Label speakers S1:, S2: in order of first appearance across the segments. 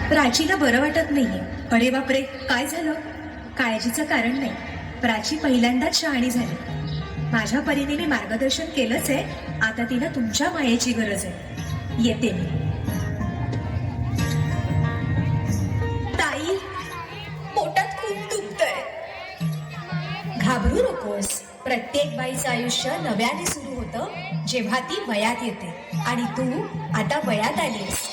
S1: प्राचीला बरं वाटत नाहीये. अरे बापरे, काय झालं? काळजीचं कारण नाही. प्राची पहिल्यांदाच शहाणी झाली. माझ्या परीने मी मार्गदर्शन केलंच आहे. आता तिला तुमच्या मायेची गरज आहे. येते मी. ताई, पोटात खूप दुखतंय. घाबरू नकोस. प्रत्येक बाईचं आयुष्य नव्याने सुरू होतं जेव्हा ती वयात येते. आणि तू आता वयात आलीस.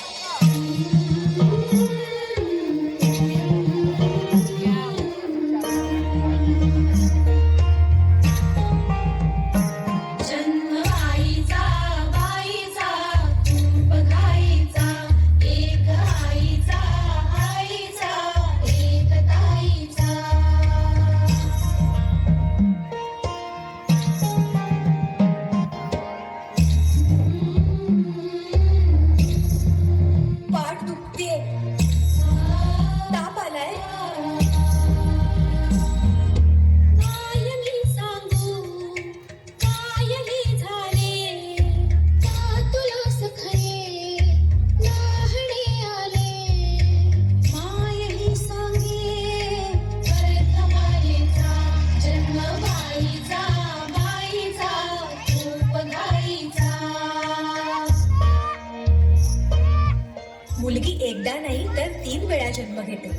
S1: मुलगी एकदा नाही तर 3 वेळा जन्म घेते.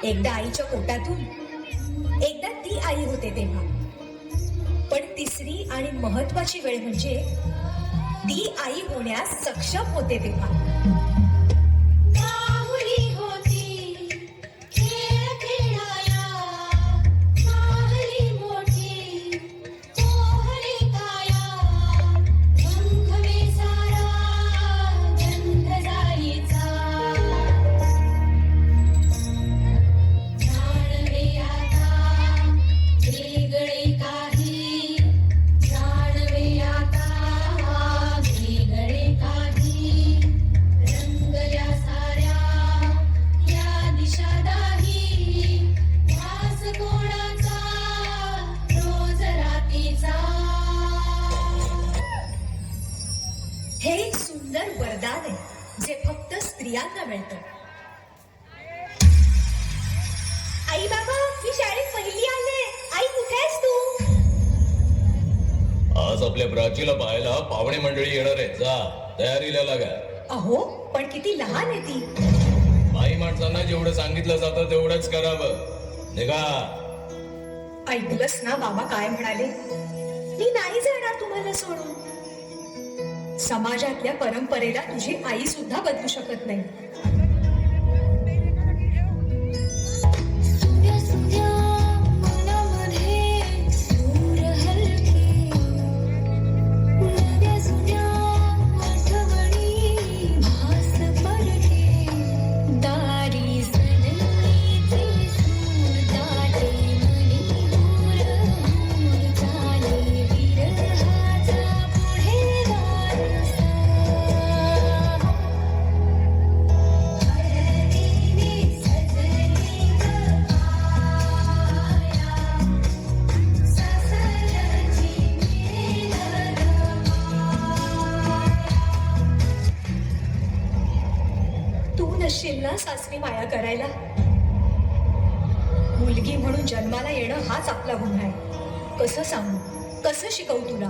S1: एकदा आईच्या पोटातून, एकदा ती आई होते तेव्हा. पण तिसरी आणि महत्वाची वेळ म्हणजे ती आई होण्यास सक्षम होते तेव्हा. हे एक सुंदर वरदान आहे जे फक्त स्त्रियांना मिळतं. आई बाबा, मी शाळेत पहिली आले. आई, कुठे आहेस तू?
S2: आज आपल्या प्राचीला पाहायला पाहुणे मंडळी येणार आहेत. जा, तयारीला लागा.
S1: अहो, पण किती लहान आहे ती.
S2: बाई माणसांना जेवढं सांगितलं जातं तेवढंच करावं. निघा.
S1: ऐकलंस ना बाबा काय म्हणाले? मी नाही जाणार तुम्हाला सोडून. समाजातल्या परंपरेला तुझी आई सुद्धा बदलू शकत नाही. नसशील ना सासरी माया करायला. मुलगी म्हणून जन्माला येणं हाच आपला गुन्हा आहे. कसं सांगू, कसं शिकवू तुला?